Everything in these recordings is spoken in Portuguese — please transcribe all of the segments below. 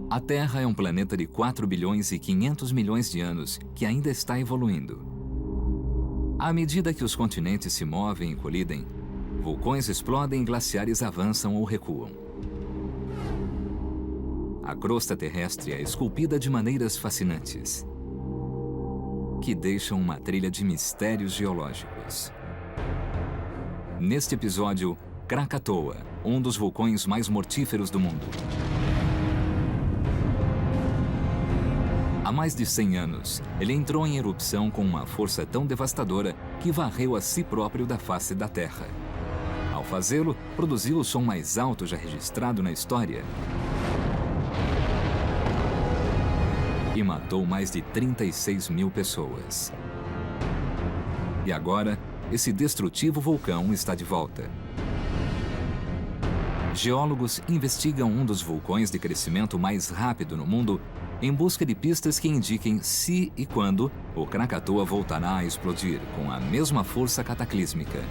A Terra é um planeta de 4 bilhões e 500 milhões de anos que ainda está evoluindo. À medida que os continentes se movem e colidem, vulcões explodem e glaciares avançam ou recuam. A crosta terrestre é esculpida de maneiras fascinantes, que deixam uma trilha de mistérios geológicos. Neste episódio, Krakatoa, um dos vulcões mais mortíferos do mundo. Há mais de 100 anos, ele entrou em erupção com uma força tão devastadora que varreu a si próprio da face da Terra. Ao fazê-lo, produziu o som mais alto já registrado na história e matou mais de 36 mil pessoas. E agora, esse destrutivo vulcão está de volta. Geólogos investigam um dos vulcões de crescimento mais rápido no mundo em busca de pistas que indiquem se e quando o Krakatoa voltará a explodir com a mesma força cataclísmica.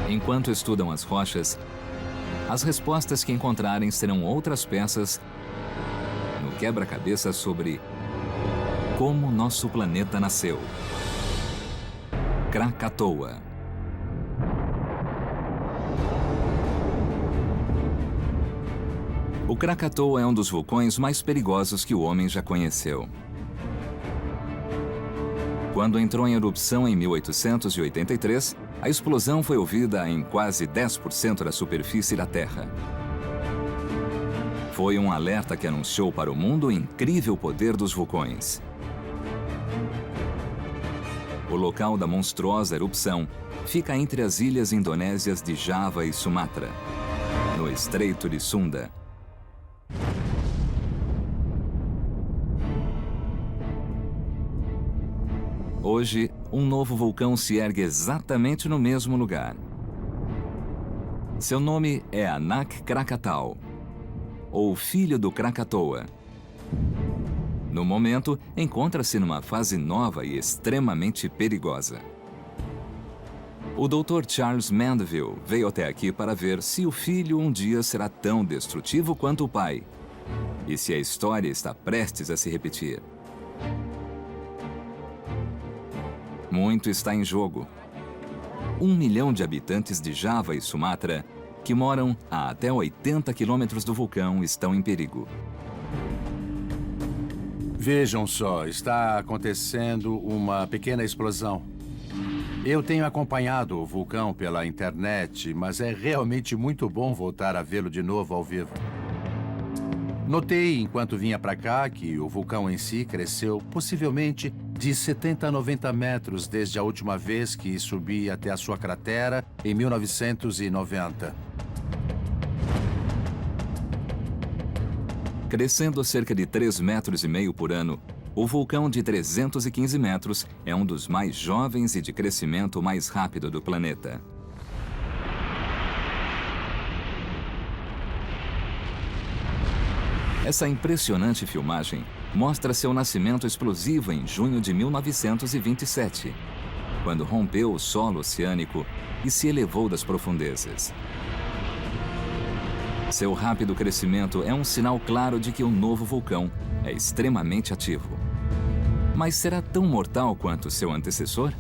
Enquanto estudam as rochas, as respostas que encontrarem serão outras peças no quebra-cabeça sobre como nosso planeta nasceu. Krakatoa. O Krakatoa é um dos vulcões mais perigosos que o homem já conheceu. Quando entrou em erupção em 1883, a explosão foi ouvida em quase 10% da superfície da Terra. Foi um alerta que anunciou para o mundo o incrível poder dos vulcões. O local da monstruosa erupção fica entre as ilhas indonésias de Java e Sumatra, no Estreito de Sunda. Hoje, um novo vulcão se ergue exatamente no mesmo lugar. Seu nome é Anak Krakatau, ou Filho do Krakatoa. No momento, encontra-se numa fase nova e extremamente perigosa. O Dr. Charles Mandeville veio até aqui para ver se o filho um dia será tão destrutivo quanto o pai, e se a história está prestes a se repetir. Muito está em jogo. 1 milhão de habitantes de Java e Sumatra, que moram a até 80 quilômetros do vulcão, estão em perigo. Vejam só, está acontecendo uma pequena explosão. Eu tenho acompanhado o vulcão pela internet, mas é realmente muito bom voltar a vê-lo de novo ao vivo. Notei, enquanto vinha para cá, que o vulcão em si cresceu possivelmente de 70 a 90 metros desde a última vez que subi até a sua cratera, em 1990. Crescendo cerca de 3,5 metros por ano, o vulcão de 315 metros é um dos mais jovens e de crescimento mais rápido do planeta. Essa impressionante filmagem mostra seu nascimento explosivo em junho de 1927, quando rompeu o solo oceânico e se elevou das profundezas. Seu rápido crescimento é um sinal claro de que o novo vulcão é extremamente ativo. Mas será tão mortal quanto seu antecessor?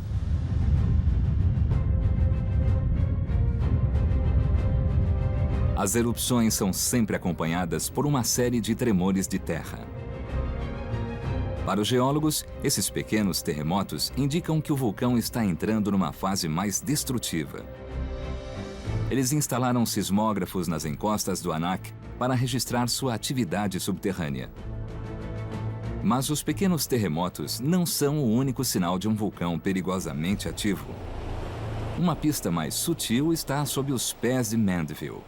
As erupções são sempre acompanhadas por uma série de tremores de terra. Para os geólogos, esses pequenos terremotos indicam que o vulcão está entrando numa fase mais destrutiva. Eles instalaram sismógrafos nas encostas do Anak para registrar sua atividade subterrânea. Mas os pequenos terremotos não são o único sinal de um vulcão perigosamente ativo. Uma pista mais sutil está sob os pés de Mandeville.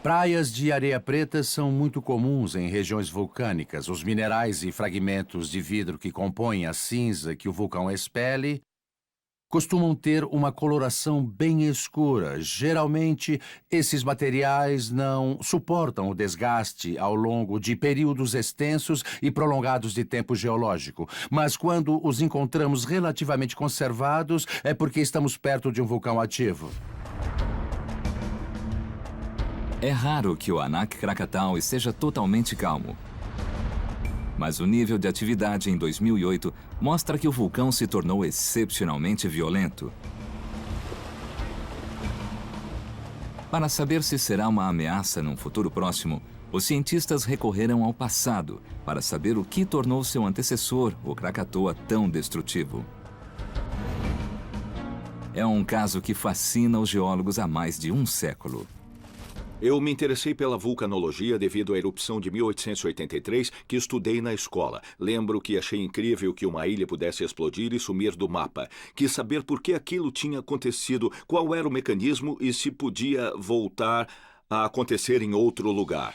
Praias de areia preta são muito comuns em regiões vulcânicas. Os minerais e fragmentos de vidro que compõem a cinza que o vulcão expele costumam ter uma coloração bem escura. Geralmente, esses materiais não suportam o desgaste ao longo de períodos extensos e prolongados de tempo geológico. Mas quando os encontramos relativamente conservados, é porque estamos perto de um vulcão ativo. É raro que o Anak Krakatau esteja totalmente calmo. Mas o nível de atividade em 2008 mostra que o vulcão se tornou excepcionalmente violento. Para saber se será uma ameaça num futuro próximo, os cientistas recorreram ao passado para saber o que tornou seu antecessor, o Krakatoa, tão destrutivo. É um caso que fascina os geólogos há mais de um século. Eu me interessei pela vulcanologia devido à erupção de 1883 que estudei na escola. Lembro que achei incrível que uma ilha pudesse explodir e sumir do mapa. Quis saber por que aquilo tinha acontecido, qual era o mecanismo e se podia voltar a acontecer em outro lugar.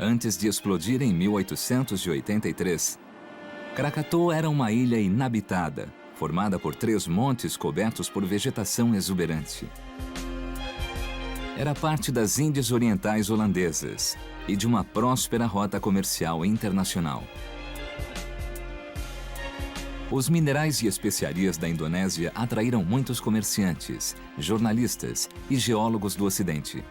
Antes de explodir em 1883, Krakatoa era uma ilha inabitada, formada por 3 montes cobertos por vegetação exuberante. Era parte das Índias Orientais holandesas e de uma próspera rota comercial internacional. Os minerais e especiarias da Indonésia atraíram muitos comerciantes, jornalistas e geólogos do Ocidente.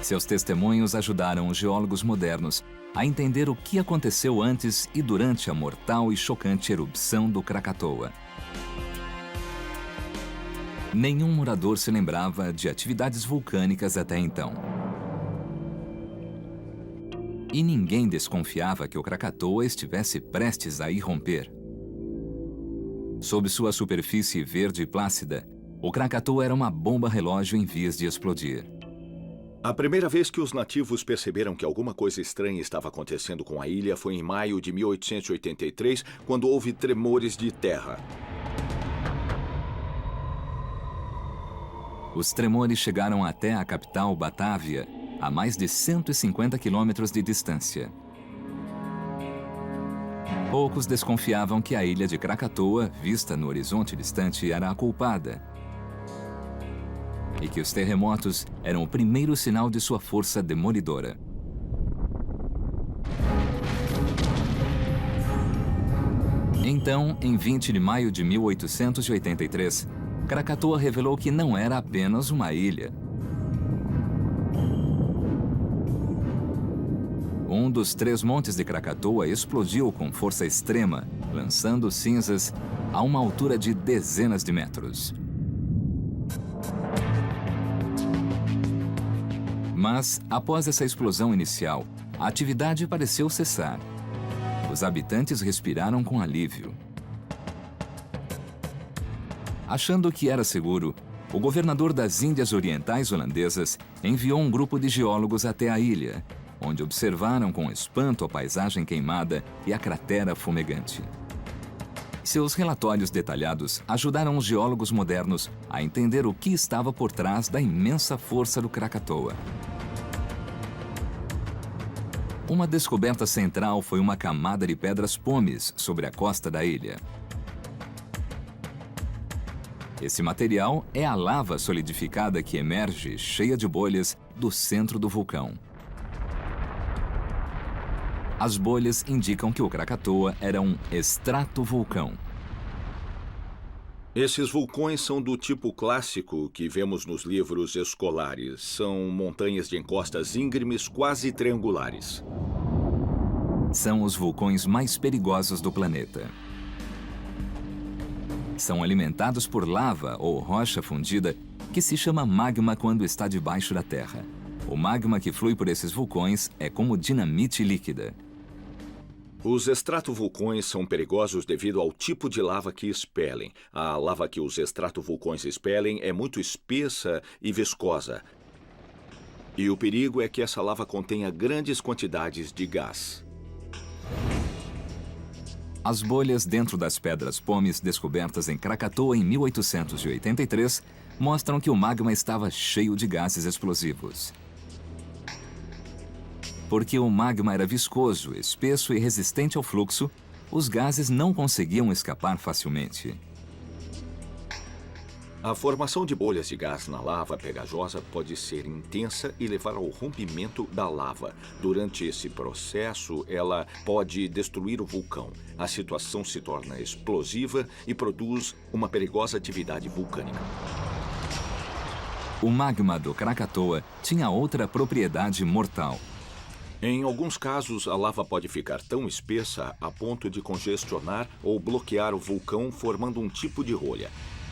Seus testemunhos ajudaram os geólogos modernos a entender o que aconteceu antes e durante a mortal e chocante erupção do Krakatoa. Nenhum morador se lembrava de atividades vulcânicas até então. E ninguém desconfiava que o Krakatoa estivesse prestes a irromper. Sob sua superfície verde e plácida, o Krakatoa era uma bomba relógio em vias de explodir. A primeira vez que os nativos perceberam que alguma coisa estranha estava acontecendo com a ilha foi em maio de 1883, quando houve tremores de terra. Os tremores chegaram até a capital, Batávia, a mais de 150 quilômetros de distância. Poucos desconfiavam que a ilha de Krakatoa, vista no horizonte distante, era a culpada. E que os terremotos eram o primeiro sinal de sua força demolidora. Então, em 20 de maio de 1883, Krakatoa revelou que não era apenas uma ilha. Um dos 3 montes de Krakatoa explodiu com força extrema, lançando cinzas a uma altura de dezenas de metros. Mas, após essa explosão inicial, a atividade pareceu cessar. Os habitantes respiraram com alívio. Achando que era seguro, o governador das Índias Orientais holandesas enviou um grupo de geólogos até a ilha, onde observaram com espanto a paisagem queimada e a cratera fumegante. Seus relatórios detalhados ajudaram os geólogos modernos a entender o que estava por trás da imensa força do Krakatoa. Uma descoberta central foi uma camada de pedras pomes sobre a costa da ilha. Esse material é a lava solidificada que emerge, cheia de bolhas, do centro do vulcão. As bolhas indicam que o Krakatoa era um estratovulcão. Esses vulcões são do tipo clássico que vemos nos livros escolares. São montanhas de encostas íngremes quase triangulares. São os vulcões mais perigosos do planeta. São alimentados por lava ou rocha fundida que se chama magma quando está debaixo da terra. O magma que flui por esses vulcões é como dinamite líquida. Os estratovulcões são perigosos devido ao tipo de lava que expelem. A lava que os estratovulcões expelem é muito espessa e viscosa. E o perigo é que essa lava contenha grandes quantidades de gás. As bolhas dentro das pedras pomes descobertas em Krakatoa em 1883 mostram que o magma estava cheio de gases explosivos. Porque o magma era viscoso, espesso e resistente ao fluxo, os gases não conseguiam escapar facilmente. A formação de bolhas de gás na lava pegajosa pode ser intensa e levar ao rompimento da lava. Durante esse processo, ela pode destruir o vulcão. A situação se torna explosiva e produz uma perigosa atividade vulcânica. O magma do Krakatoa tinha outra propriedade mortal. Em alguns casos, a lava pode ficar tão espessa a ponto de congestionar ou bloquear o vulcão, formando um tipo de rolha.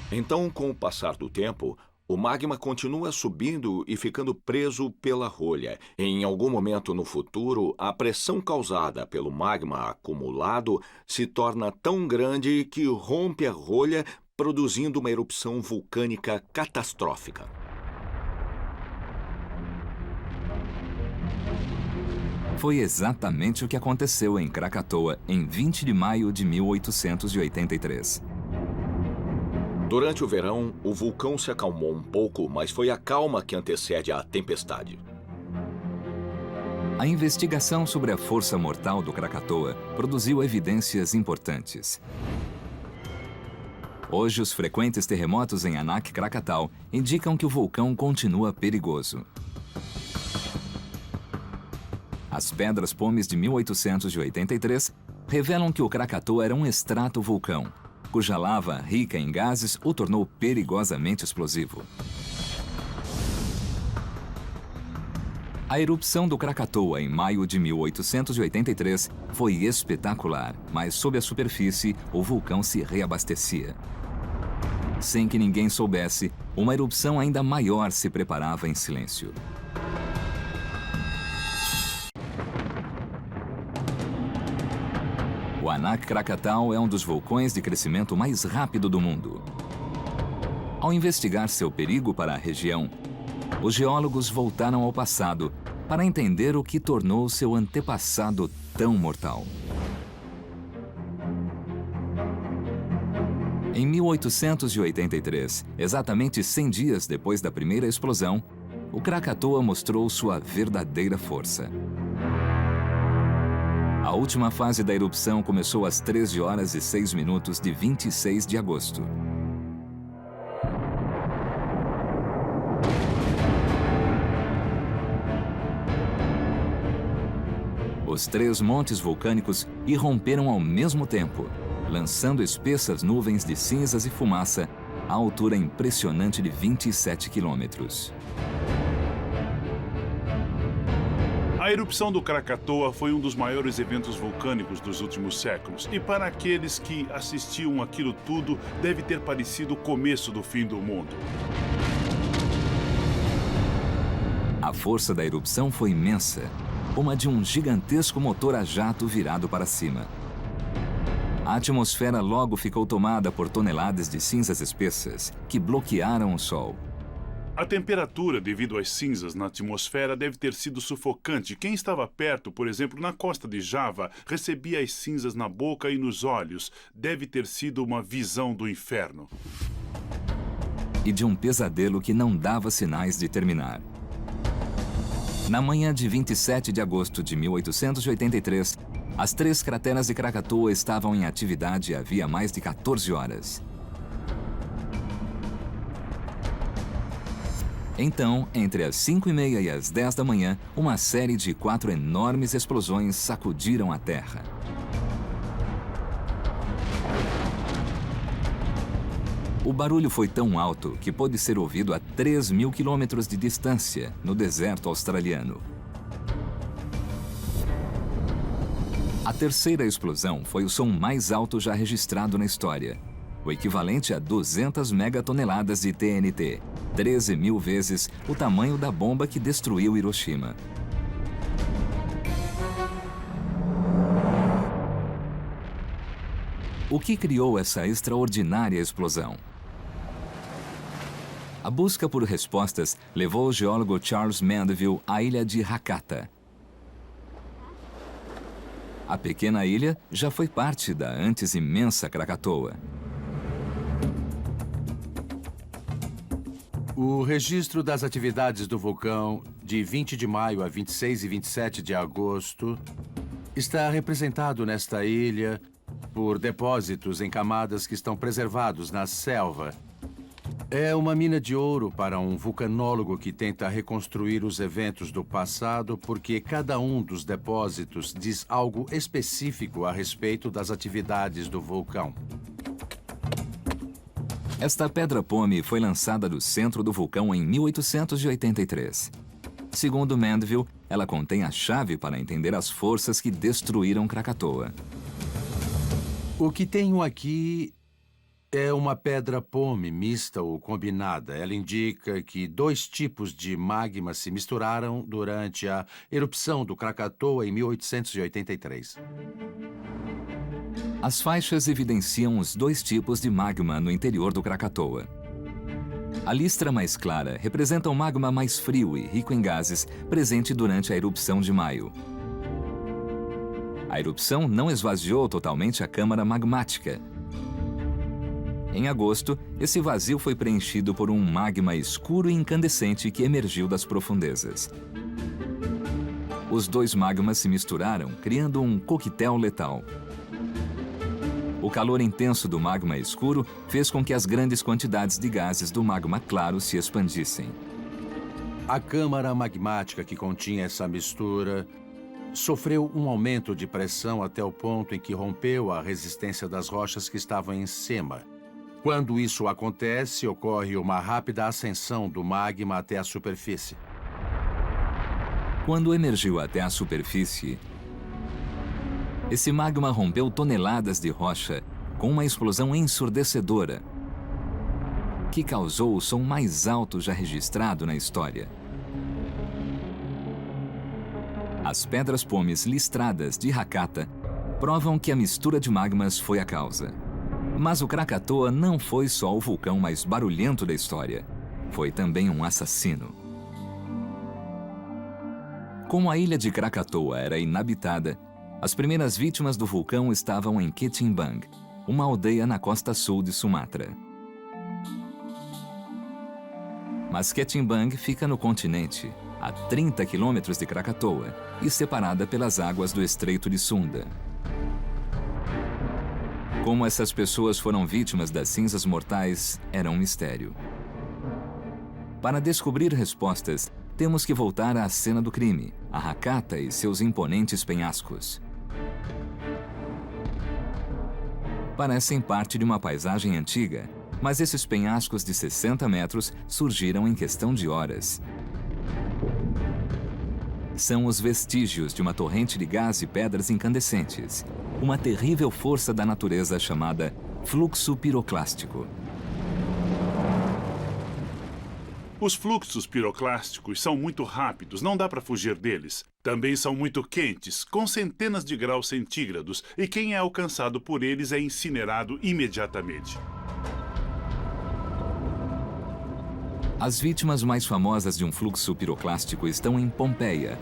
Então, com o passar do tempo, o magma continua subindo e ficando preso pela rolha. Em algum momento no futuro, a pressão causada pelo magma acumulado se torna tão grande que rompe a rolha, produzindo uma erupção vulcânica catastrófica. Foi exatamente o que aconteceu em Krakatoa em 20 de maio de 1883. Durante o verão, o vulcão se acalmou um pouco, mas foi a calma que antecede a tempestade. A investigação sobre a força mortal do Krakatoa produziu evidências importantes. Hoje, os frequentes terremotos em Anak Krakatau indicam que o vulcão continua perigoso. As pedras pomes de 1883 revelam que o Krakatoa era um extrato-vulcão, cuja lava, rica em gases, o tornou perigosamente explosivo. A erupção do Krakatoa em maio de 1883 foi espetacular, mas sob a superfície, o vulcão se reabastecia. Sem que ninguém soubesse, uma erupção ainda maior se preparava em silêncio. O Anak Krakatau é um dos vulcões de crescimento mais rápido do mundo. Ao investigar seu perigo para a região, os geólogos voltaram ao passado para entender o que tornou seu antepassado tão mortal. Em 1883, exatamente 100 dias depois da primeira explosão, o Krakatoa mostrou sua verdadeira força. A última fase da erupção começou às 13 horas e 6 minutos de 26 de agosto. Os 3 montes vulcânicos irromperam ao mesmo tempo, lançando espessas nuvens de cinzas e fumaça a altura impressionante de 27 quilômetros. A erupção do Krakatoa foi um dos maiores eventos vulcânicos dos últimos séculos. E para aqueles que assistiam aquilo tudo, deve ter parecido o começo do fim do mundo. A força da erupção foi imensa, como a de um gigantesco motor a jato virado para cima. A atmosfera logo ficou tomada por toneladas de cinzas espessas que bloquearam o sol. A temperatura, devido às cinzas na atmosfera, deve ter sido sufocante. Quem estava perto, por exemplo, na costa de Java, recebia as cinzas na boca e nos olhos. Deve ter sido uma visão do inferno. E de um pesadelo que não dava sinais de terminar. Na manhã de 27 de agosto de 1883, as 3 crateras de Krakatoa estavam em atividade havia mais de 14 horas. Então, entre as 5h30 e as 10 da manhã, uma série de 4 enormes explosões sacudiram a Terra. O barulho foi tão alto que pôde ser ouvido a 3.000 quilômetros de distância, no deserto australiano. A terceira explosão foi o som mais alto já registrado na história, o equivalente a 200 megatoneladas de TNT, 13.000 vezes o tamanho da bomba que destruiu Hiroshima. O que criou essa extraordinária explosão? A busca por respostas levou o geólogo Charles Mandeville à ilha de Hakata. A pequena ilha já foi parte da antes imensa Krakatoa. O registro das atividades do vulcão de 20 de maio a 26 e 27 de agosto está representado nesta ilha por depósitos em camadas que estão preservados na selva. É uma mina de ouro para um vulcanólogo que tenta reconstruir os eventos do passado, porque cada um dos depósitos diz algo específico a respeito das atividades do vulcão. Esta pedra-pome foi lançada do centro do vulcão em 1883. Segundo Mandeville, ela contém a chave para entender as forças que destruíram Krakatoa. O que tenho aqui é uma pedra-pome mista ou combinada. Ela indica que 2 tipos de magma se misturaram durante a erupção do Krakatoa em 1883. As faixas evidenciam os 2 tipos de magma no interior do Krakatoa. A listra mais clara representa o magma mais frio e rico em gases presente durante a erupção de maio. A erupção não esvaziou totalmente a câmara magmática. Em agosto, esse vazio foi preenchido por um magma escuro e incandescente que emergiu das profundezas. Os 2 magmas se misturaram, criando um coquetel letal. O calor intenso do magma escuro fez com que as grandes quantidades de gases do magma claro se expandissem. A câmara magmática que continha essa mistura sofreu um aumento de pressão até o ponto em que rompeu a resistência das rochas que estavam em cima. Quando isso acontece, ocorre uma rápida ascensão do magma até a superfície. Quando emergiu até a superfície, esse magma rompeu toneladas de rocha com uma explosão ensurdecedora, que causou o som mais alto já registrado na história. As pedras-pomes listradas de Hakata provam que a mistura de magmas foi a causa. Mas o Krakatoa não foi só o vulcão mais barulhento da história. Foi também um assassino. Como a ilha de Krakatoa era inabitada, as primeiras vítimas do vulcão estavam em Ketimbang, uma aldeia na costa sul de Sumatra. Mas Ketimbang fica no continente, a 30 quilômetros de Krakatoa e separada pelas águas do Estreito de Sunda. Como essas pessoas foram vítimas das cinzas mortais era um mistério. Para descobrir respostas, temos que voltar à cena do crime, a Hakata e seus imponentes penhascos. Parecem parte de uma paisagem antiga, mas esses penhascos de 60 metros surgiram em questão de horas. São os vestígios de uma torrente de gás e pedras incandescentes, uma terrível força da natureza chamada fluxo piroclástico. Os fluxos piroclásticos são muito rápidos, não dá para fugir deles. Também são muito quentes, com centenas de graus centígrados, e quem é alcançado por eles é incinerado imediatamente. As vítimas mais famosas de um fluxo piroclástico estão em Pompeia,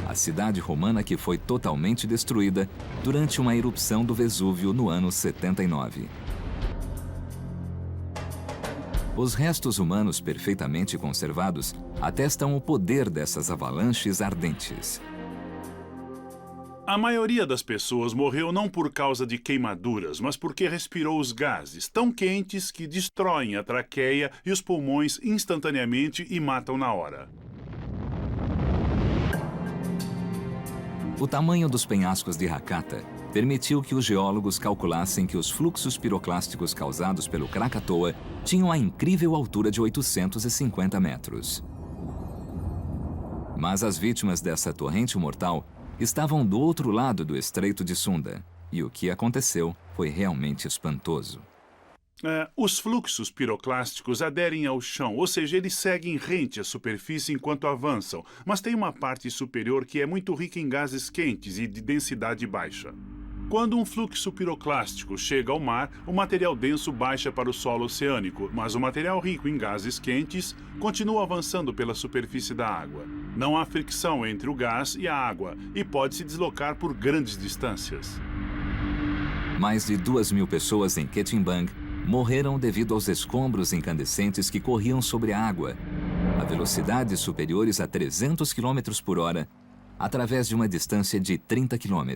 a cidade romana que foi totalmente destruída durante uma erupção do Vesúvio no ano 79. Os restos humanos perfeitamente conservados atestam o poder dessas avalanches ardentes. A maioria das pessoas morreu não por causa de queimaduras, mas porque respirou os gases tão quentes que destroem a traqueia e os pulmões instantaneamente e matam na hora. O tamanho dos penhascos de Hakata permitiu que os geólogos calculassem que os fluxos piroclásticos causados pelo Krakatoa tinham a incrível altura de 850 metros. Mas as vítimas dessa torrente mortal estavam do outro lado do Estreito de Sunda, e o que aconteceu foi realmente espantoso. Os fluxos piroclásticos aderem ao chão, ou seja, eles seguem rente à superfície enquanto avançam, mas tem uma parte superior que é muito rica em gases quentes e de densidade baixa. Quando um fluxo piroclástico chega ao mar, o material denso baixa para o solo oceânico, mas o material rico em gases quentes continua avançando pela superfície da água. Não há fricção entre o gás e a água e pode se deslocar por grandes distâncias. Mais de 2.000 pessoas em Ketimbang morreram devido aos escombros incandescentes que corriam sobre a água, a velocidades superiores a 300 km por hora, através de uma distância de 30 km.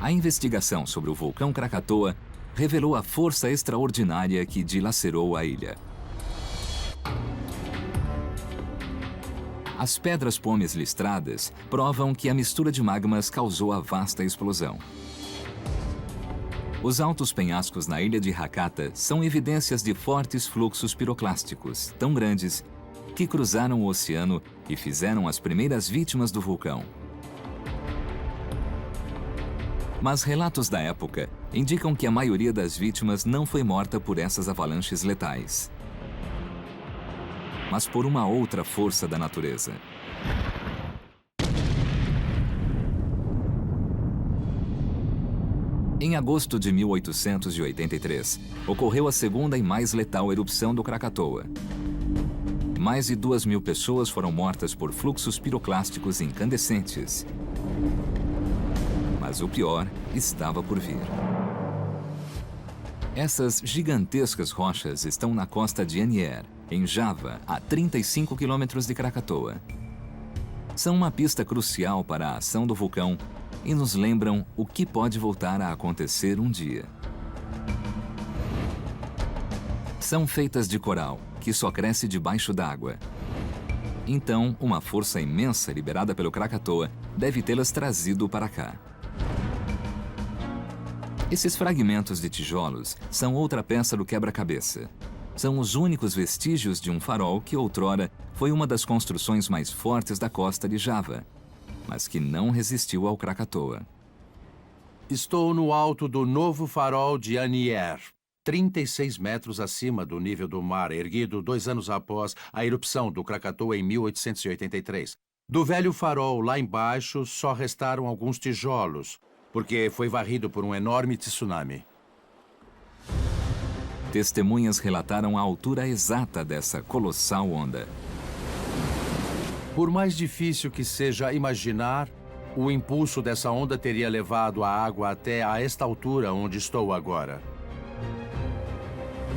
A investigação sobre o vulcão Krakatoa revelou a força extraordinária que dilacerou a ilha. As pedras pomes listradas provam que a mistura de magmas causou a vasta explosão. Os altos penhascos na ilha de Hakata são evidências de fortes fluxos piroclásticos, tão grandes que cruzaram o oceano e fizeram as primeiras vítimas do vulcão. Mas relatos da época indicam que a maioria das vítimas não foi morta por essas avalanches letais, mas por uma outra força da natureza. Em agosto de 1883, ocorreu a segunda e mais letal erupção do Krakatoa. Mais de 2.000 pessoas foram mortas por fluxos piroclásticos incandescentes. Mas o pior estava por vir. Essas gigantescas rochas estão na costa de Anier, em Java, a 35 quilômetros de Krakatoa. São uma pista crucial para a ação do vulcão e nos lembram o que pode voltar a acontecer um dia. São feitas de coral, que só cresce debaixo d'água. Então, uma força imensa liberada pelo Krakatoa deve tê-las trazido para cá. Esses fragmentos de tijolos são outra peça do quebra-cabeça. São os únicos vestígios de um farol que outrora foi uma das construções mais fortes da costa de Java, mas que não resistiu ao Krakatoa. Estou no alto do novo farol de Anier, 36 metros acima do nível do mar, erguido 2 anos após a erupção do Krakatoa em 1883. Do velho farol lá embaixo só restaram alguns tijolos, porque foi varrido por um enorme tsunami. Testemunhas relataram a altura exata dessa colossal onda. Por mais difícil que seja imaginar, o impulso dessa onda teria levado a água até a esta altura onde estou agora.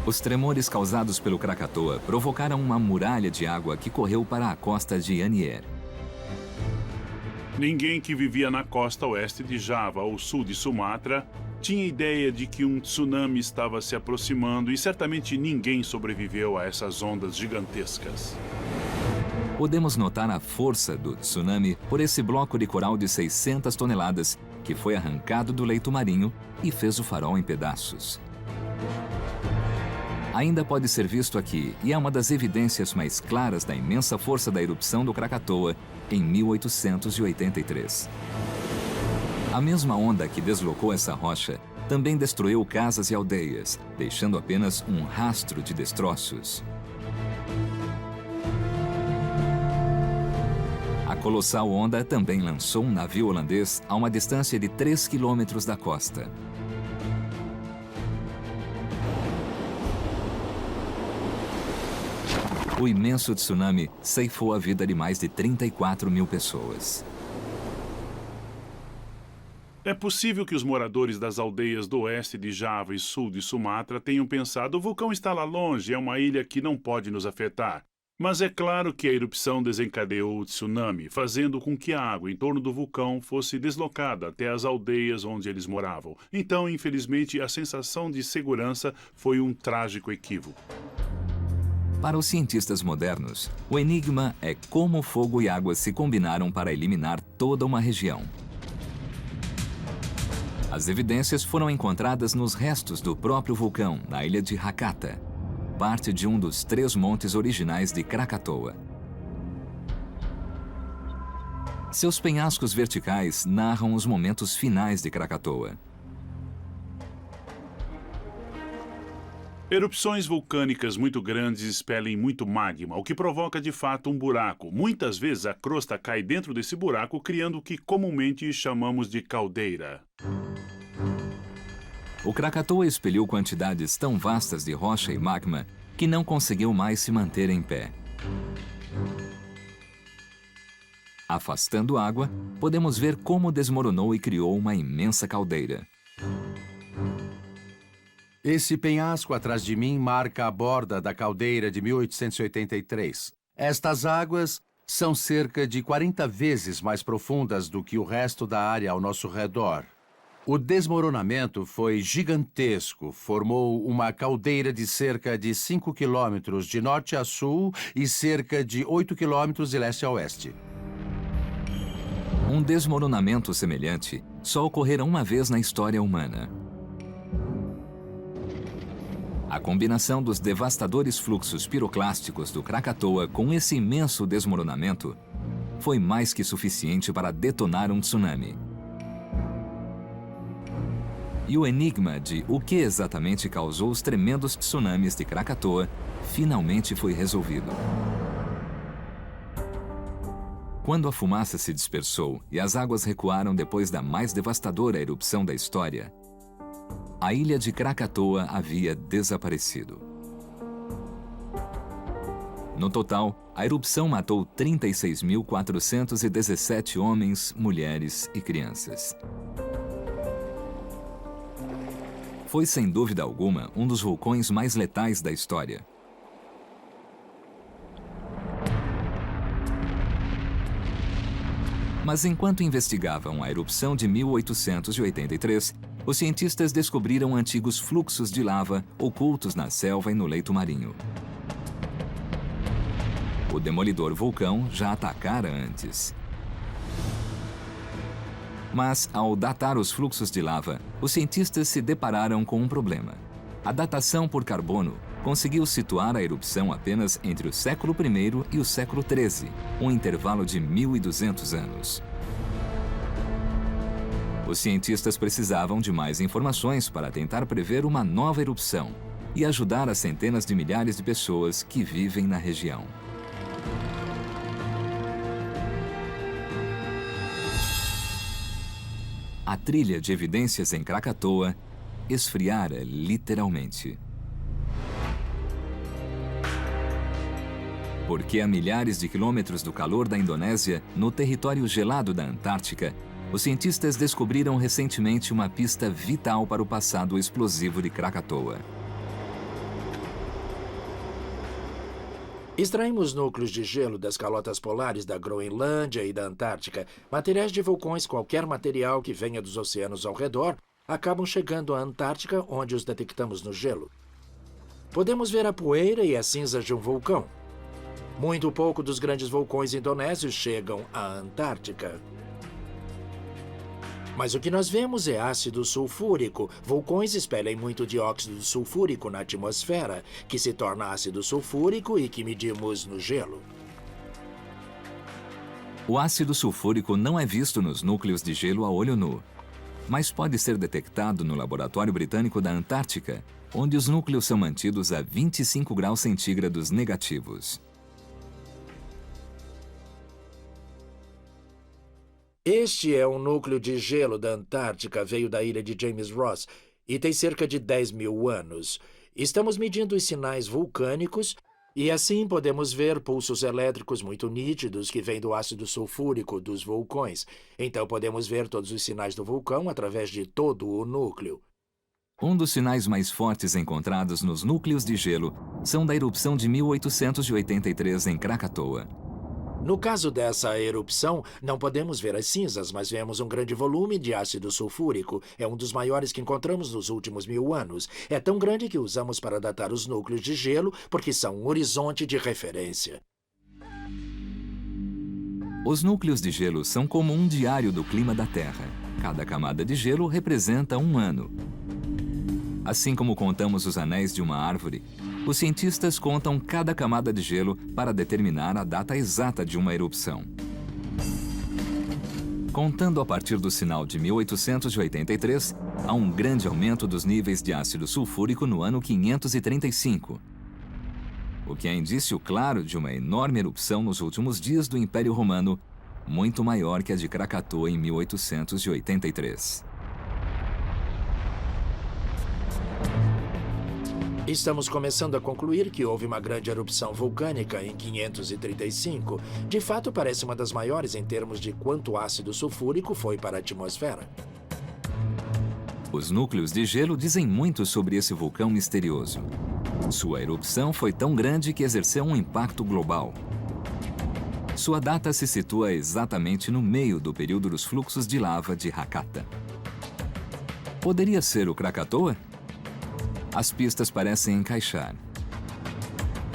Os tremores causados pelo Krakatoa provocaram uma muralha de água que correu para a costa de Anier. Ninguém que vivia na costa oeste de Java ou sul de Sumatra tinha ideia de que um tsunami estava se aproximando e certamente ninguém sobreviveu a essas ondas gigantescas. Podemos notar a força do tsunami por esse bloco de coral de 600 toneladas que foi arrancado do leito marinho e fez o farol em pedaços. Ainda pode ser visto aqui e é uma das evidências mais claras da imensa força da erupção do Krakatoa em 1883. A mesma onda que deslocou essa rocha também destruiu casas e aldeias, deixando apenas um rastro de destroços. A colossal onda também lançou um navio holandês a uma distância de 3 quilômetros da costa. O imenso tsunami ceifou a vida de mais de 34.000 pessoas. É possível que os moradores das aldeias do oeste de Java e sul de Sumatra tenham pensado: o vulcão está lá longe, é uma ilha que não pode nos afetar. Mas é claro que a erupção desencadeou o tsunami, fazendo com que a água em torno do vulcão fosse deslocada até as aldeias onde eles moravam. Então, infelizmente, a sensação de segurança foi um trágico equívoco. Para os cientistas modernos, o enigma é como fogo e água se combinaram para eliminar toda uma região. As evidências foram encontradas nos restos do próprio vulcão, na ilha de Hakata, parte de um dos 3 montes originais de Krakatoa. Seus penhascos verticais narram os momentos finais de Krakatoa. Erupções vulcânicas muito grandes expelem muito magma, o que provoca de fato um buraco. Muitas vezes a crosta cai dentro desse buraco, criando o que comumente chamamos de caldeira. O Krakatoa expeliu quantidades tão vastas de rocha e magma que não conseguiu mais se manter em pé. Afastando água, podemos ver como desmoronou e criou uma imensa caldeira. Esse penhasco atrás de mim marca a borda da caldeira de 1883. Estas águas são cerca de 40 vezes mais profundas do que o resto da área ao nosso redor. O desmoronamento foi gigantesco, formou uma caldeira de cerca de 5 quilômetros de norte a sul e cerca de 8 quilômetros de leste a oeste. Um desmoronamento semelhante só ocorrera uma vez na história humana. A combinação dos devastadores fluxos piroclásticos do Krakatoa com esse imenso desmoronamento foi mais que suficiente para detonar um tsunami. E o enigma de o que exatamente causou os tremendos tsunamis de Krakatoa finalmente foi resolvido. Quando a fumaça se dispersou e as águas recuaram depois da mais devastadora erupção da história, a ilha de Krakatoa havia desaparecido. No total, a erupção matou 36.417 homens, mulheres e crianças. Foi, sem dúvida alguma, um dos vulcões mais letais da história. Mas enquanto investigavam a erupção de 1883, os cientistas descobriram antigos fluxos de lava ocultos na selva e no leito marinho. O demolidor vulcão já atacara antes. Mas, ao datar os fluxos de lava, os cientistas se depararam com um problema. A datação por carbono conseguiu situar a erupção apenas entre o século I e o século XIII, um intervalo de 1.200 anos. Os cientistas precisavam de mais informações para tentar prever uma nova erupção e ajudar as centenas de milhares de pessoas que vivem na região. A trilha de evidências em Krakatoa esfriara literalmente. Porque a milhares de quilômetros do calor da Indonésia, no território gelado da Antártica, os cientistas descobriram recentemente uma pista vital para o passado explosivo de Krakatoa. Extraímos núcleos de gelo das calotas polares da Groenlândia e da Antártica. Materiais de vulcões, qualquer material que venha dos oceanos ao redor, acabam chegando à Antártica, onde os detectamos no gelo. Podemos ver a poeira e as cinzas de um vulcão. Muito pouco dos grandes vulcões indonésios chegam à Antártica. Mas o que nós vemos é ácido sulfúrico. Vulcões expelem muito dióxido sulfúrico na atmosfera, que se torna ácido sulfúrico e que medimos no gelo. O ácido sulfúrico não é visto nos núcleos de gelo a olho nu, mas pode ser detectado no Laboratório Britânico da Antártica, onde os núcleos são mantidos a 25 graus centígrados negativos. Este é um núcleo de gelo da Antártica, veio da ilha de James Ross e tem cerca de 10.000 anos. Estamos medindo os sinais vulcânicos e assim podemos ver pulsos elétricos muito nítidos que vêm do ácido sulfúrico dos vulcões. Então podemos ver todos os sinais do vulcão através de todo o núcleo. Um dos sinais mais fortes encontrados nos núcleos de gelo são da erupção de 1883 em Krakatoa. No caso dessa erupção, não podemos ver as cinzas, mas vemos um grande volume de ácido sulfúrico. É um dos maiores que encontramos nos últimos 1000 anos. É tão grande que usamos para datar os núcleos de gelo, porque são um horizonte de referência. Os núcleos de gelo são como um diário do clima da Terra. Cada camada de gelo representa um ano. Assim como contamos os anéis de uma árvore, os cientistas contam cada camada de gelo para determinar a data exata de uma erupção. Contando a partir do sinal de 1883, há um grande aumento dos níveis de ácido sulfúrico no ano 535, o que é indício claro de uma enorme erupção nos últimos dias do Império Romano, muito maior que a de Krakatoa em 1883. Estamos começando a concluir que houve uma grande erupção vulcânica em 535. De fato, parece uma das maiores em termos de quanto ácido sulfúrico foi para a atmosfera. Os núcleos de gelo dizem muito sobre esse vulcão misterioso. Sua erupção foi tão grande que exerceu um impacto global. Sua data se situa exatamente no meio do período dos fluxos de lava de Hakata. Poderia ser o Krakatoa? As pistas parecem encaixar.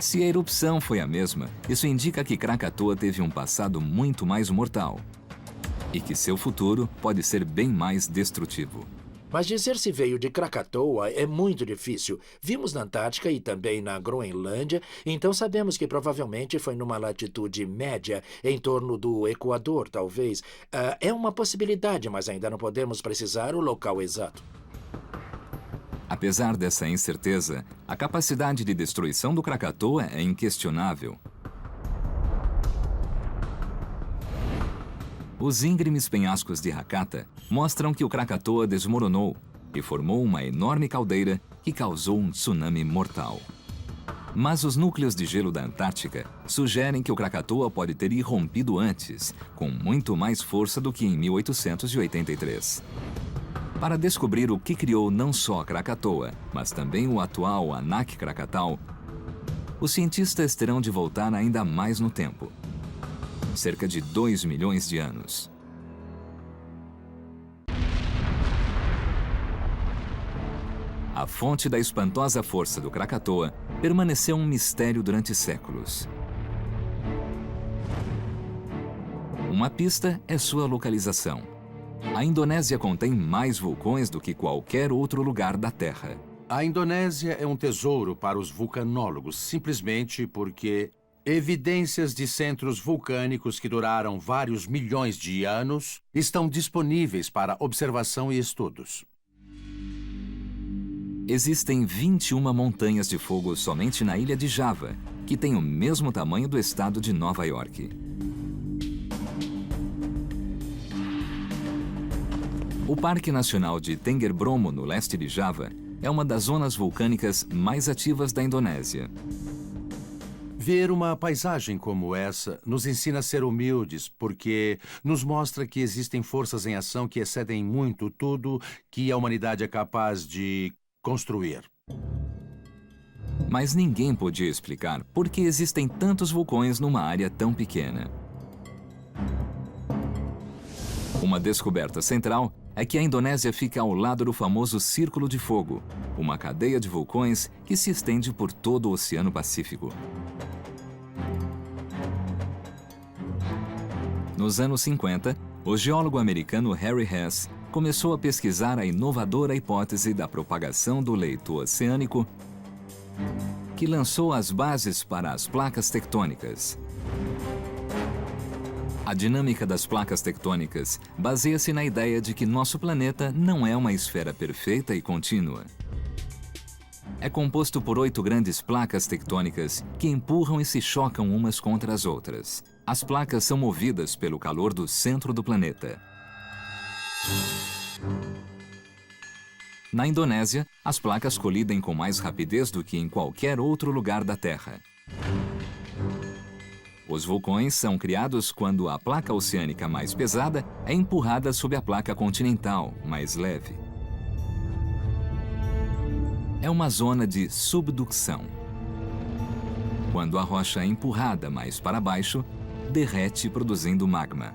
Se a erupção foi a mesma, isso indica que Krakatoa teve um passado muito mais mortal e que seu futuro pode ser bem mais destrutivo. Mas dizer se veio de Krakatoa é muito difícil. Vimos na Antártica e também na Groenlândia, então sabemos que provavelmente foi numa latitude média, em torno do Equador, talvez. É uma possibilidade, mas ainda não podemos precisar o local exato. Apesar dessa incerteza, a capacidade de destruição do Krakatoa é inquestionável. Os íngremes penhascos de Hakata mostram que o Krakatoa desmoronou e formou uma enorme caldeira que causou um tsunami mortal. Mas os núcleos de gelo da Antártica sugerem que o Krakatoa pode ter irrompido antes, com muito mais força do que em 1883. Para descobrir o que criou não só Krakatoa, mas também o atual Anak Krakatau, os cientistas terão de voltar ainda mais no tempo. Cerca de 2 milhões de anos. A fonte da espantosa força do Krakatoa permaneceu um mistério durante séculos. Uma pista é sua localização. A Indonésia contém mais vulcões do que qualquer outro lugar da Terra. A Indonésia é um tesouro para os vulcanólogos, simplesmente porque evidências de centros vulcânicos que duraram vários milhões de anos estão disponíveis para observação e estudos. Existem 21 montanhas de fogo somente na ilha de Java, que tem o mesmo tamanho do estado de Nova York. O Parque Nacional de Tengger Bromo, no leste de Java, é uma das zonas vulcânicas mais ativas da Indonésia. Ver uma paisagem como essa nos ensina a ser humildes, porque nos mostra que existem forças em ação que excedem muito tudo que a humanidade é capaz de construir. Mas ninguém podia explicar por que existem tantos vulcões numa área tão pequena. Uma descoberta central é que a Indonésia fica ao lado do famoso Círculo de Fogo, uma cadeia de vulcões que se estende por todo o Oceano Pacífico. Nos anos 50, o geólogo americano Harry Hess começou a pesquisar a inovadora hipótese da propagação do leito oceânico, que lançou as bases para as placas tectônicas. A dinâmica das placas tectônicas baseia-se na ideia de que nosso planeta não é uma esfera perfeita e contínua. É composto por 8 grandes placas tectônicas que empurram e se chocam umas contra as outras. As placas são movidas pelo calor do centro do planeta. Na Indonésia, as placas colidem com mais rapidez do que em qualquer outro lugar da Terra. Os vulcões são criados quando a placa oceânica mais pesada é empurrada sob a placa continental, mais leve. É uma zona de subducção. Quando a rocha é empurrada mais para baixo, derrete produzindo magma.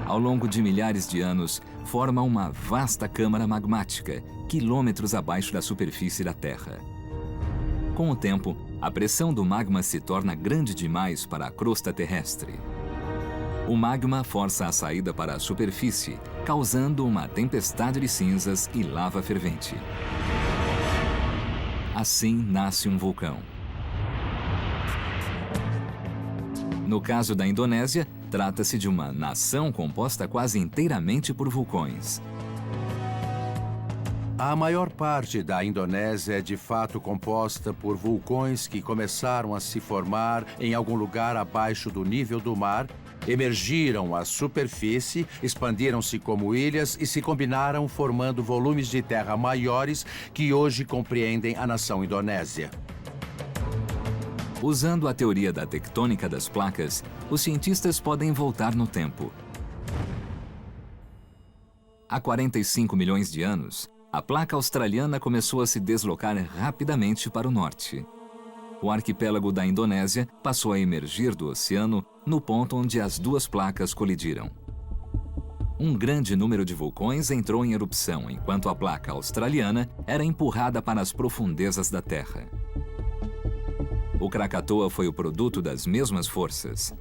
Ao longo de milhares de anos, forma uma vasta câmara magmática, quilômetros abaixo da superfície da Terra. Com o tempo, a pressão do magma se torna grande demais para a crosta terrestre. O magma força a saída para a superfície, causando uma tempestade de cinzas e lava fervente. Assim nasce um vulcão. No caso da Indonésia, trata-se de uma nação composta quase inteiramente por vulcões. A maior parte da Indonésia é de fato composta por vulcões que começaram a se formar em algum lugar abaixo do nível do mar, emergiram à superfície, expandiram-se como ilhas e se combinaram formando volumes de terra maiores que hoje compreendem a nação indonésia. Usando a teoria da tectônica das placas, os cientistas podem voltar no tempo. Há 45 milhões de anos, a placa australiana começou a se deslocar rapidamente para o norte. O arquipélago da Indonésia passou a emergir do oceano no ponto onde as duas placas colidiram. Um grande número de vulcões entrou em erupção enquanto a placa australiana era empurrada para as profundezas da Terra. O Krakatoa foi o produto das mesmas forças.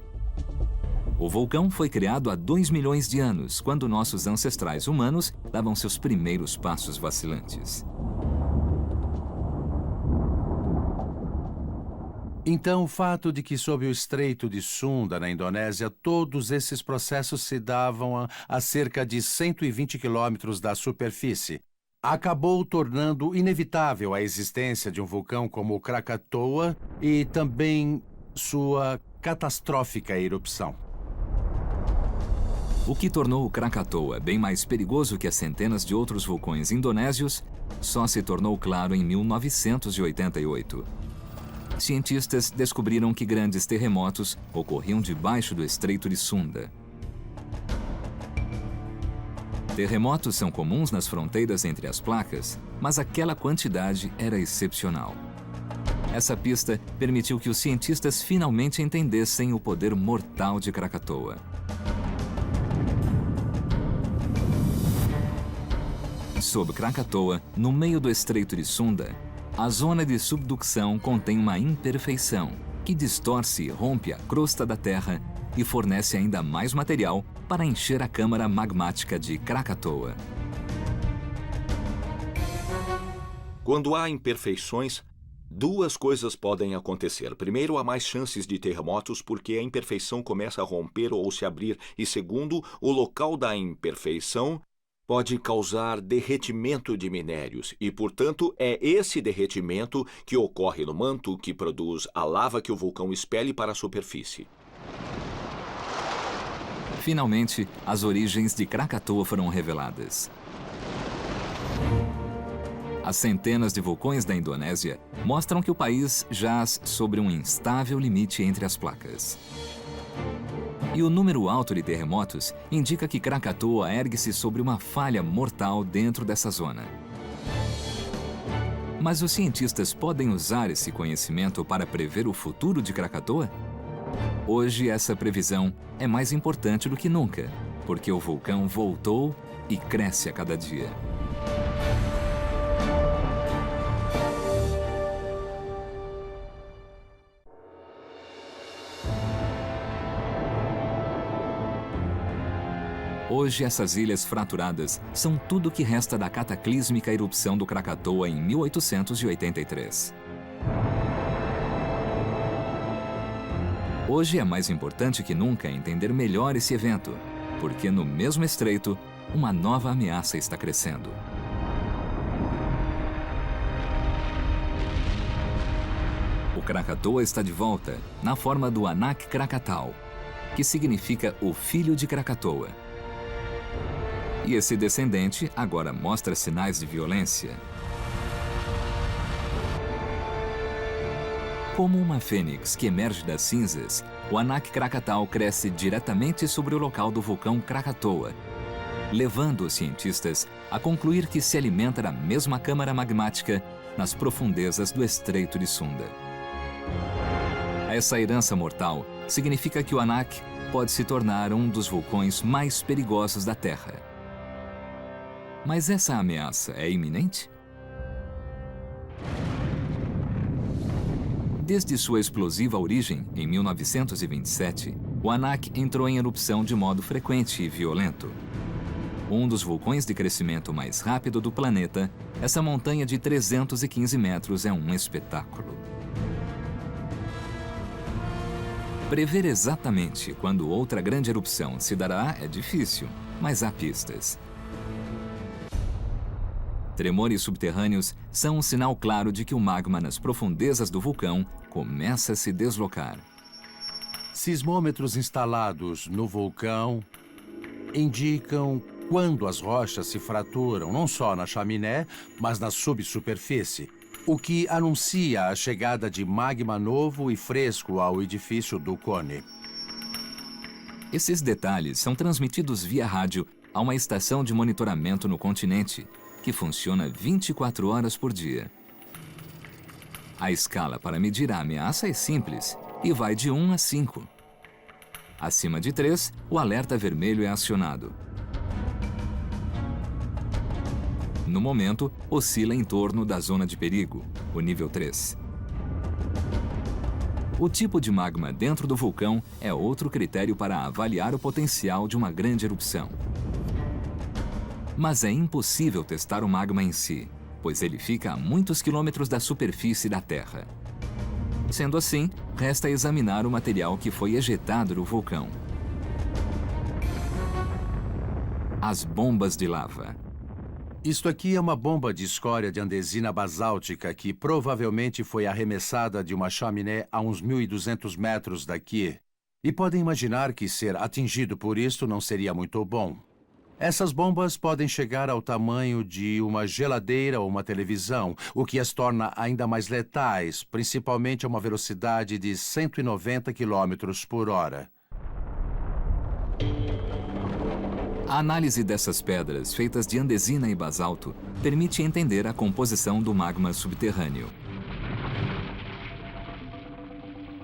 O vulcão foi criado há 2 milhões de anos, quando nossos ancestrais humanos davam seus primeiros passos vacilantes. Então, o fato de que sob o Estreito de Sunda, na Indonésia, todos esses processos se davam a cerca de 120 quilômetros da superfície, acabou tornando inevitável a existência de um vulcão como o Krakatoa e também sua catastrófica erupção. O que tornou o Krakatoa bem mais perigoso que as centenas de outros vulcões indonésios só se tornou claro em 1988. Cientistas descobriram que grandes terremotos ocorriam debaixo do Estreito de Sunda. Terremotos são comuns nas fronteiras entre as placas, mas aquela quantidade era excepcional. Essa pista permitiu que os cientistas finalmente entendessem o poder mortal de Krakatoa. Sob Krakatoa, no meio do Estreito de Sunda, a zona de subducção contém uma imperfeição que distorce e rompe a crosta da Terra e fornece ainda mais material para encher a câmara magmática de Krakatoa. Quando há imperfeições, duas coisas podem acontecer. Primeiro, há mais chances de terremotos porque a imperfeição começa a romper ou se abrir. E segundo, o local da imperfeição pode causar derretimento de minérios e, portanto, é esse derretimento que ocorre no manto que produz a lava que o vulcão expele para a superfície. Finalmente, as origens de Krakatoa foram reveladas. As centenas de vulcões da Indonésia mostram que o país jaz sobre um instável limite entre as placas. E o número alto de terremotos indica que Krakatoa ergue-se sobre uma falha mortal dentro dessa zona. Mas os cientistas podem usar esse conhecimento para prever o futuro de Krakatoa? Hoje, essa previsão é mais importante do que nunca, porque o vulcão voltou e cresce a cada dia. Hoje, essas ilhas fraturadas são tudo o que resta da cataclísmica erupção do Krakatoa em 1883. Hoje é mais importante que nunca entender melhor esse evento, porque no mesmo estreito, uma nova ameaça está crescendo. O Krakatoa está de volta, na forma do Anak Krakatau, que significa o filho de Krakatoa. E esse descendente agora mostra sinais de violência. Como uma fênix que emerge das cinzas, o Anak Krakatau cresce diretamente sobre o local do vulcão Krakatoa, levando os cientistas a concluir que se alimenta da mesma câmara magmática nas profundezas do Estreito de Sunda. Essa herança mortal significa que o Anak pode se tornar um dos vulcões mais perigosos da Terra. Mas essa ameaça é iminente? Desde sua explosiva origem, em 1927, o Anak entrou em erupção de modo frequente e violento. Um dos vulcões de crescimento mais rápido do planeta, essa montanha de 315 metros é um espetáculo. Prever exatamente quando outra grande erupção se dará é difícil, mas há pistas. Tremores subterrâneos são um sinal claro de que o magma nas profundezas do vulcão começa a se deslocar. Sismômetros instalados no vulcão indicam quando as rochas se fraturam, não só na chaminé, mas na subsuperfície, o que anuncia a chegada de magma novo e fresco ao edifício do cone. Esses detalhes são transmitidos via rádio a uma estação de monitoramento no continente, que funciona 24 horas por dia. A escala para medir a ameaça é simples e vai de 1 a 5. Acima de 3, o alerta vermelho é acionado. No momento, oscila em torno da zona de perigo, o nível 3. O tipo de magma dentro do vulcão é outro critério para avaliar o potencial de uma grande erupção. Mas é impossível testar o magma em si, pois ele fica a muitos quilômetros da superfície da Terra. Sendo assim, resta examinar o material que foi ejetado do vulcão. As bombas de lava. Isto aqui é uma bomba de escória de andesina basáltica que provavelmente foi arremessada de uma chaminé a uns 1.200 metros daqui. E podem imaginar que ser atingido por isto não seria muito bom. Essas bombas podem chegar ao tamanho de uma geladeira ou uma televisão, o que as torna ainda mais letais, principalmente a uma velocidade de 190 km por hora. A análise dessas pedras, feitas de andesina e basalto, permite entender a composição do magma subterrâneo.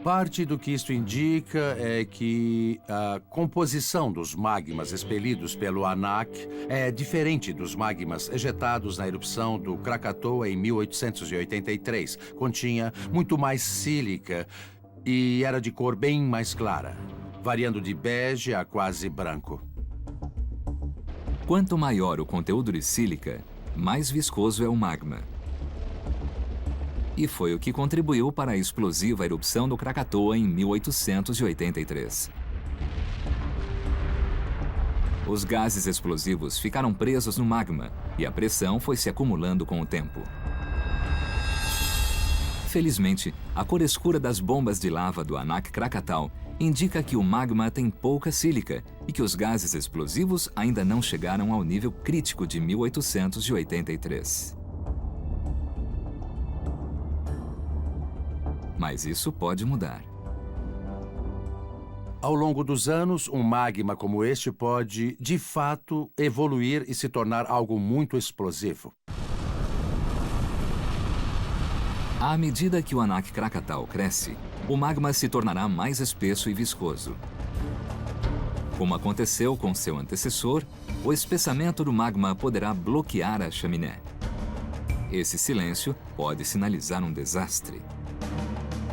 Parte do que isto indica é que a composição dos magmas expelidos pelo Anak é diferente dos magmas ejetados na erupção do Krakatoa em 1883. Continha muito mais sílica e era de cor bem mais clara, variando de bege a quase branco. Quanto maior o conteúdo de sílica, mais viscoso é o magma. E foi o que contribuiu para a explosiva erupção do Krakatoa em 1883. Os gases explosivos ficaram presos no magma e a pressão foi se acumulando com o tempo. Felizmente, a cor escura das bombas de lava do Anak Krakatau indica que o magma tem pouca sílica e que os gases explosivos ainda não chegaram ao nível crítico de 1883. Mas isso pode mudar. Ao longo dos anos, um magma como este pode, de fato, evoluir e se tornar algo muito explosivo. À medida que o Anak Krakatau cresce, o magma se tornará mais espesso e viscoso. Como aconteceu com seu antecessor, o espessamento do magma poderá bloquear a chaminé. Esse silêncio pode sinalizar um desastre.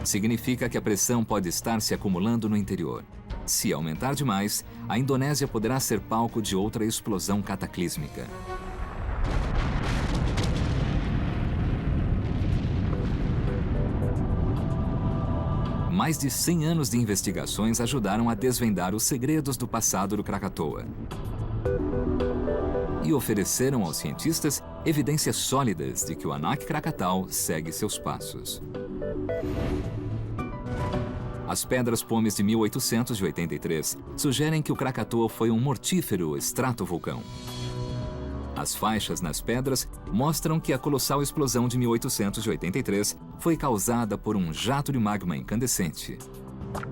Significa que a pressão pode estar se acumulando no interior. Se aumentar demais, a Indonésia poderá ser palco de outra explosão cataclísmica. Mais de 100 anos de investigações ajudaram a desvendar os segredos do passado do Krakatoa. E ofereceram aos cientistas evidências sólidas de que o Anak Krakatau segue seus passos. As pedras pomes de 1883 sugerem que o Krakatoa foi um mortífero estratovulcão. As faixas nas pedras mostram que a colossal explosão de 1883 foi causada por um jato de magma incandescente.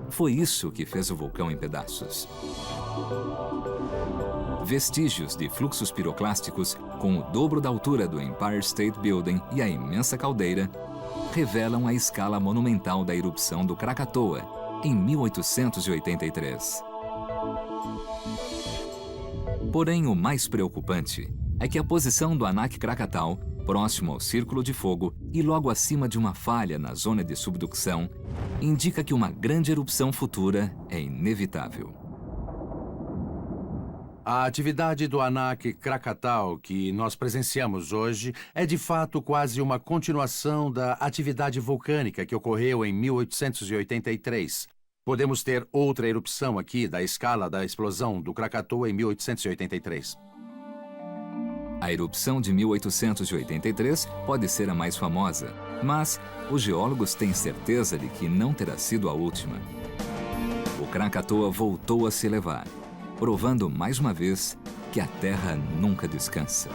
Foi isso que fez o vulcão em pedaços. Vestígios de fluxos piroclásticos com o dobro da altura do Empire State Building e a imensa caldeira revelam a escala monumental da erupção do Krakatoa em 1883. Porém, o mais preocupante é que a posição do Anak Krakatau, próximo ao Círculo de Fogo e logo acima de uma falha na zona de subducção, indica que uma grande erupção futura é inevitável. A atividade do Anak Krakatau que nós presenciamos hoje é de fato quase uma continuação da atividade vulcânica que ocorreu em 1883. Podemos ter outra erupção aqui da escala da explosão do Krakatoa em 1883. A erupção de 1883 pode ser a mais famosa, mas os geólogos têm certeza de que não terá sido a última. O Krakatoa voltou a se elevar, provando mais uma vez que a Terra nunca descansa.